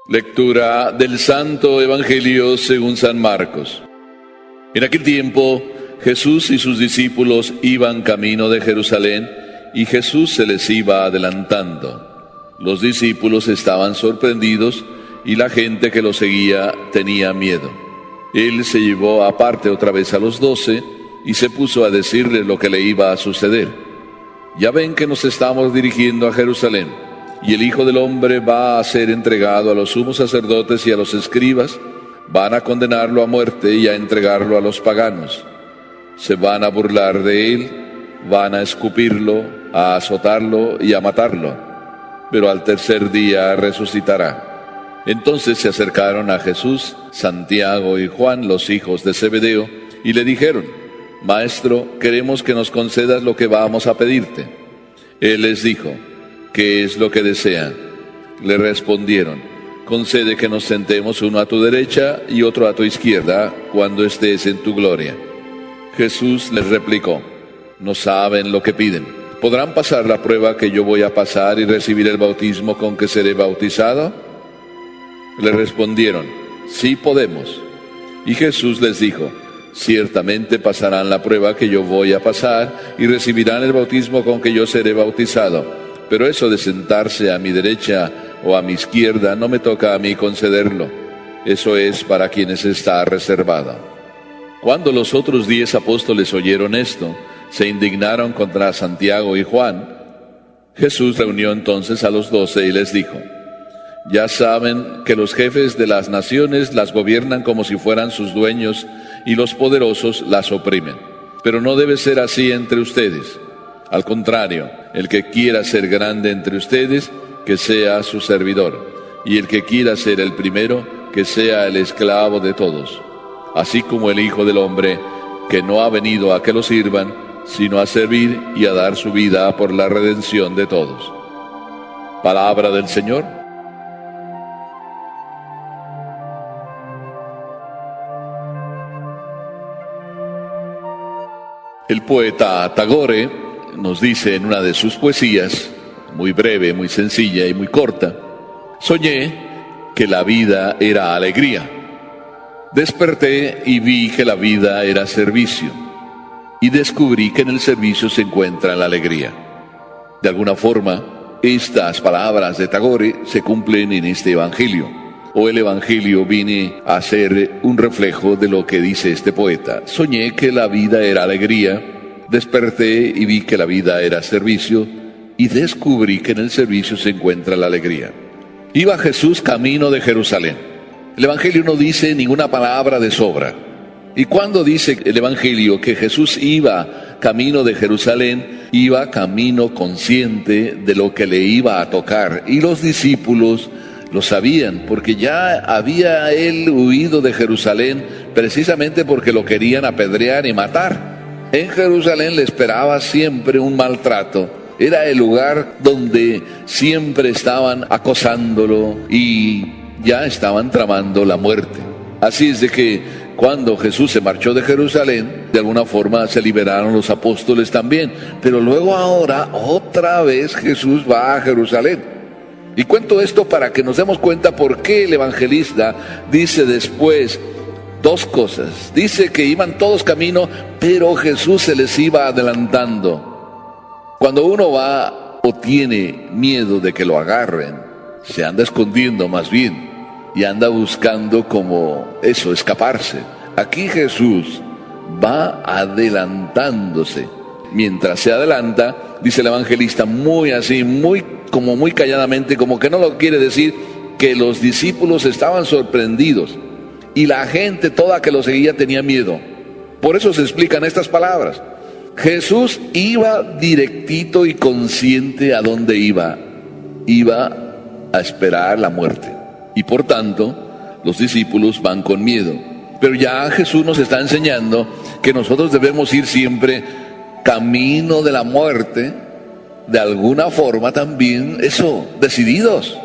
Lectura del Santo Evangelio según San Marcos. En aquel tiempo, Jesús y sus discípulos iban camino de Jerusalén, y Jesús se les iba adelantando. Los discípulos estaban sorprendidos, y la gente que lo seguía tenía miedo. Él se llevó aparte otra vez a los 12, y se puso a decirles lo que le iba a suceder. Ya ven que nos estamos dirigiendo a Jerusalén, y el Hijo del Hombre va a ser entregado a los sumos sacerdotes y a los escribas. Van a condenarlo a muerte y a entregarlo a los paganos. Se van a burlar de él, van a escupirlo, a azotarlo y a matarlo, pero al tercer día resucitará. Entonces se acercaron a Jesús, Santiago y Juan, los hijos de Zebedeo, y le dijeron: Maestro, queremos que nos concedas lo que vamos a pedirte. Él les dijo: ¿Qué es lo que desean? Le respondieron: Concede que nos sentemos uno a tu derecha y otro a tu izquierda cuando estés en tu gloria. Jesús les replicó: No saben lo que piden. ¿Podrán pasar la prueba que yo voy a pasar y recibir el bautismo con que seré bautizado? Le respondieron: Sí podemos. Y Jesús les dijo: Ciertamente pasarán la prueba que yo voy a pasar y recibirán el bautismo con que yo seré bautizado. Pero eso de sentarse a mi derecha o a mi izquierda no me toca a mí concederlo. Eso es para quienes está reservado. Cuando los otros 10 apóstoles oyeron esto, se indignaron contra Santiago y Juan. Jesús reunió entonces a los 12 y les dijo: Ya saben que los jefes de las naciones las gobiernan como si fueran sus dueños, y los poderosos las oprimen. Pero no debe ser así entre ustedes. Al contrario, el que quiera ser grande entre ustedes, que sea su servidor, y el que quiera ser el primero, que sea el esclavo de todos. Así como el Hijo del Hombre, que no ha venido a que lo sirvan, sino a servir y a dar su vida por la redención de todos. Palabra del Señor. El poeta Tagore nos dice en una de sus poesías, muy breve, muy sencilla y muy corta: Soñé que la vida era alegría. Desperté y vi que la vida era servicio. Y descubrí que en el servicio se encuentra la alegría. De alguna forma, estas palabras de Tagore se cumplen en este Evangelio. O el Evangelio viene a ser un reflejo de lo que dice este poeta. Soñé que la vida era alegría, desperté y vi que la vida era servicio, y descubrí que en el servicio se encuentra la alegría. Iba Jesús camino de Jerusalén. El Evangelio no dice ninguna palabra de sobra. Y cuando dice el Evangelio que Jesús iba camino de Jerusalén, iba camino consciente de lo que le iba a tocar. Y los discípulos lo sabían, porque ya había él huido de Jerusalén precisamente porque lo querían apedrear y matar. En Jerusalén le esperaba siempre un maltrato. Era el lugar donde siempre estaban acosándolo y ya estaban tramando la muerte. Así es de que cuando Jesús se marchó de Jerusalén, de alguna forma se liberaron los apóstoles también. Pero luego ahora otra vez Jesús va a Jerusalén. Y cuento esto para que nos demos cuenta por qué el evangelista dice después dos cosas. Dice que iban todos camino, pero Jesús se les iba adelantando. Cuando uno va o tiene miedo de que lo agarren, se anda escondiendo más bien y anda buscando como eso, escaparse. Aquí Jesús va adelantándose. Mientras se adelanta, dice el evangelista muy así, muy calladamente, como que no lo quiere decir, que los discípulos estaban sorprendidos y la gente toda que lo seguía tenía miedo. Por eso se explican estas palabras. Jesús iba directito y consciente a dónde iba. Iba a esperar la muerte. Y por tanto, los discípulos van con miedo. Pero ya Jesús nos está enseñando que nosotros debemos ir siempre camino de la muerte, de alguna forma también, eso, decididos.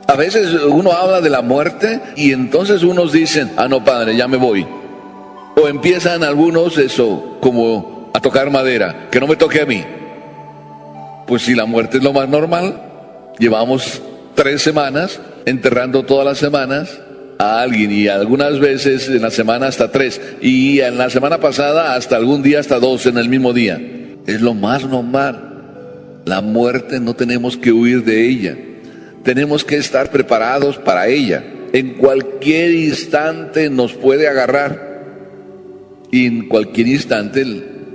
A veces uno habla de la muerte y entonces unos dicen: no, padre, ya me voy. O empiezan algunos eso, como a tocar madera, que no me toque a mí. Pues si la muerte es lo más normal, llevamos 3 semanas enterrando todas las semanas a alguien, y algunas veces en la semana hasta 3, y en la semana pasada hasta algún día hasta 2 en el mismo día. Es lo más normal. La muerte no tenemos que huir de ella. Tenemos que estar preparados para ella. En cualquier instante nos puede agarrar y en cualquier instante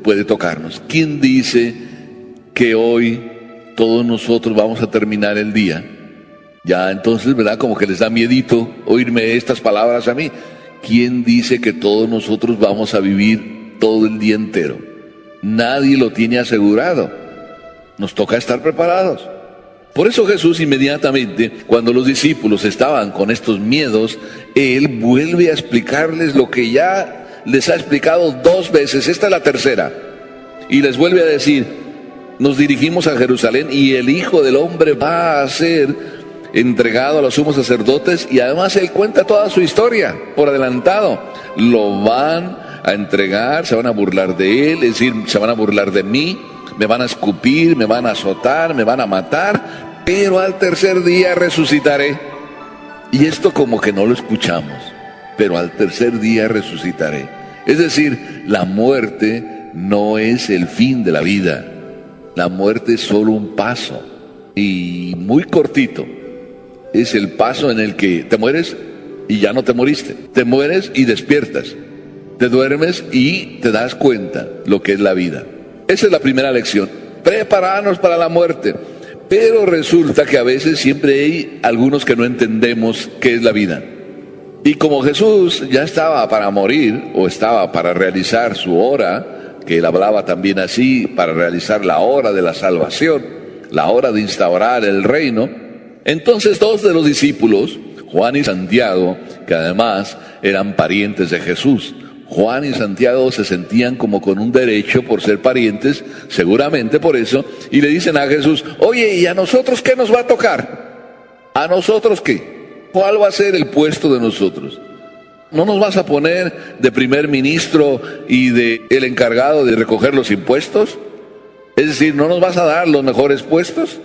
puede tocarnos. ¿Quién dice que hoy todos nosotros vamos a terminar el día? Ya entonces, ¿verdad? Como que les da miedito oírme estas palabras a mí. ¿Quién dice que todos nosotros vamos a vivir todo el día entero? Nadie lo tiene asegurado. Nos toca estar preparados. Por eso Jesús inmediatamente, cuando los discípulos estaban con estos miedos, Él vuelve a explicarles lo que ya les ha explicado 2 veces. Esta es la tercera. Y les vuelve a decir: nos dirigimos a Jerusalén y el Hijo del Hombre va a ser entregado a los sumos sacerdotes, y además Él cuenta toda su historia por adelantado. Lo van a entregar, se van a burlar de Él, es decir, se van a burlar de mí, me van a escupir, me van a azotar, me van a matar, pero al tercer día resucitaré. Y esto como que no lo escuchamos, pero al tercer día resucitaré. Es decir, la muerte no es el fin de la vida. La muerte es solo un paso, y muy cortito. Es el paso en el que te mueres y ya no te moriste. Te mueres y despiertas. Te duermes y te das cuenta lo que es la vida. Esa es la primera lección. Prepararnos para la muerte. Pero resulta que a veces siempre hay algunos que no entendemos qué es la vida. Y como Jesús ya estaba para morir, o estaba para realizar su hora, que él hablaba también así, para realizar la hora de la salvación, la hora de instaurar el reino, entonces 2 de los discípulos, Juan y Santiago, que además eran parientes de Jesús, Juan y Santiago se sentían como con un derecho por ser parientes, seguramente por eso, y le dicen a Jesús: oye, ¿y a nosotros qué nos va a tocar? ¿A nosotros qué? ¿Cuál va a ser el puesto de nosotros? ¿No nos vas a poner de primer ministro y de el encargado de recoger los impuestos? Es decir, ¿no nos vas a dar los mejores puestos?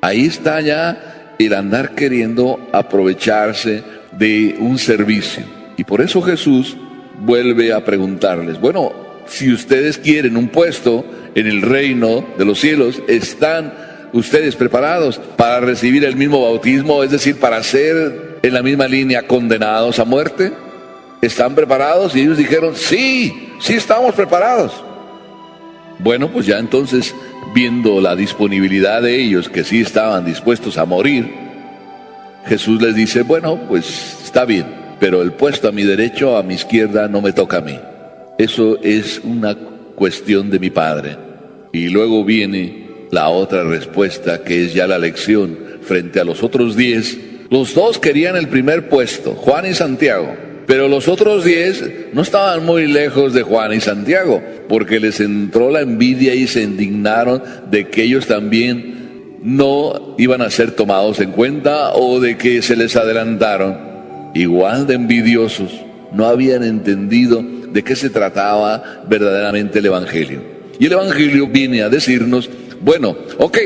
Ahí está ya el andar queriendo aprovecharse de un servicio. Y por eso Jesús vuelve a preguntarles: bueno, si ustedes quieren un puesto en el reino de los cielos, ¿están ustedes preparados para recibir el mismo bautismo? Es decir, para ser en la misma línea condenados a muerte. ¿Están preparados? Y ellos dijeron: sí estamos preparados. Bueno, pues ya entonces, viendo la disponibilidad de ellos, que sí estaban dispuestos a morir, Jesús les dice: bueno, pues está bien, pero el puesto a mi derecho, a mi izquierda, no me toca a mí. Eso es una cuestión de mi Padre. Y luego viene la otra respuesta, que es ya la lección frente a los otros 10. Los 2 querían el primer puesto, Juan y Santiago, pero los otros 10 no estaban muy lejos de Juan y Santiago, porque les entró la envidia y se indignaron de que ellos también no iban a ser tomados en cuenta, o de que se les adelantaron. Igual de envidiosos, no habían entendido de qué se trataba verdaderamente el Evangelio. Y el Evangelio viene a decirnos: bueno, ok,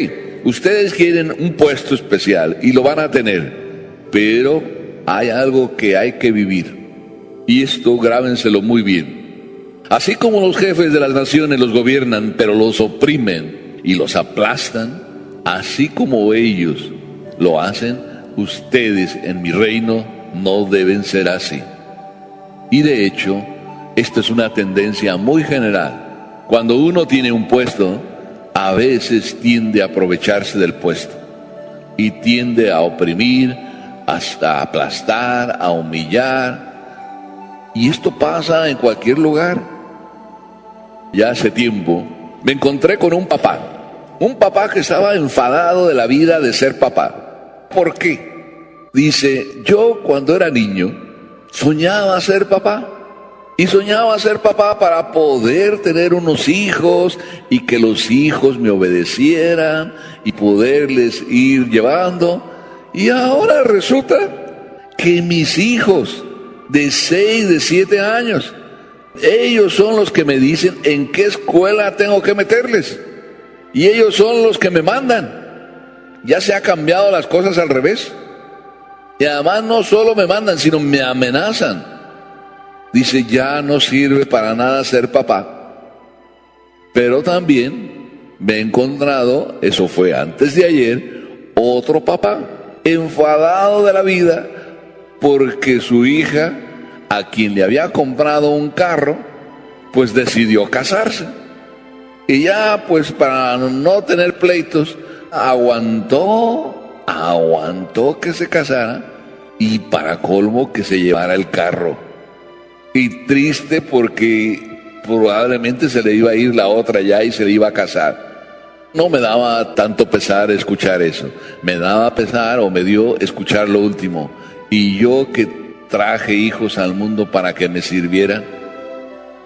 ustedes quieren un puesto especial y lo van a tener, pero hay algo que hay que vivir. Y esto grábenselo muy bien. Así como los jefes de las naciones los gobiernan, pero los oprimen y los aplastan, así como ellos lo hacen, ustedes en mi reino no deben ser así. Y de hecho, esto es una tendencia muy general. Cuando uno tiene un puesto, a veces tiende a aprovecharse del puesto y tiende a oprimir, hasta aplastar, a humillar. Y esto pasa en cualquier lugar. Ya hace tiempo me encontré con un papá que estaba enfadado de la vida de ser papá. ¿Por qué? Dice: yo cuando era niño soñaba ser papá, y soñaba ser papá para poder tener unos hijos y que los hijos me obedecieran y poderles ir llevando. Y ahora resulta que mis hijos de 6, de 7 años, ellos son los que me dicen en qué escuela tengo que meterles, y ellos son los que me mandan. Ya se ha cambiado las cosas al revés. Y además no solo me mandan, sino me amenazan. Dice, ya no sirve para nada ser papá. Pero también me he encontrado, eso fue antes de ayer, otro papá enfadado de la vida porque su hija, a quien le había comprado un carro, pues decidió casarse. Y ya pues para no tener pleitos, aguantó que se casara y para colmo que se llevara el carro. Y triste porque probablemente se le iba a ir la otra ya y se le iba a casar. No me daba tanto pesar escuchar eso. Me daba pesar o me dio escuchar lo último. Y yo que traje hijos al mundo para que me sirvieran,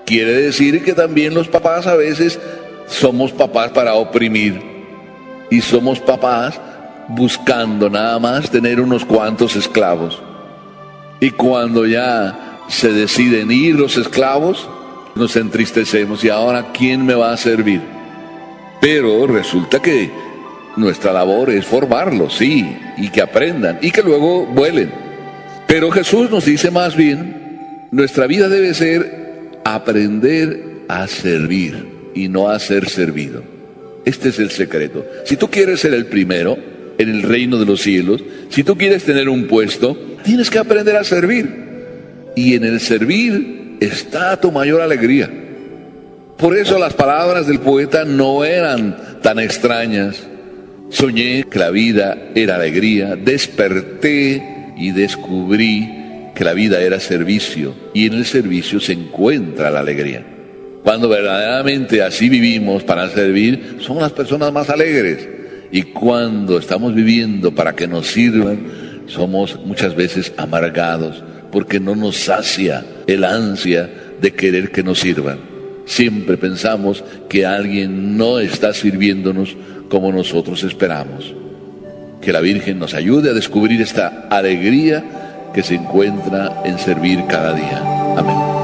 quiere decir que también los papás a veces somos papás para oprimir. Y somos papás buscando nada más tener unos cuantos esclavos. Y cuando ya se deciden ir los esclavos, nos entristecemos. ¿Y ahora quién me va a servir? Pero resulta que nuestra labor es formarlos, sí, y que aprendan, y que luego vuelen. Pero Jesús nos dice más bien, nuestra vida debe ser aprender a servir y no a ser servido. Este es el secreto. Si tú quieres ser el primero en el reino de los cielos, si tú quieres tener un puesto, tienes que aprender a servir. Y en el servir está tu mayor alegría. Por eso las palabras del poeta no eran tan extrañas. Soñé que la vida era alegría, desperté y descubrí que la vida era servicio, y en el servicio se encuentra la alegría. Cuando verdaderamente así vivimos para servir, somos las personas más alegres. Y cuando estamos viviendo para que nos sirvan, somos muchas veces amargados, porque no nos sacia el ansia de querer que nos sirvan. Siempre pensamos que alguien no está sirviéndonos como nosotros esperamos. Que la Virgen nos ayude a descubrir esta alegría que se encuentra en servir cada día. Amén.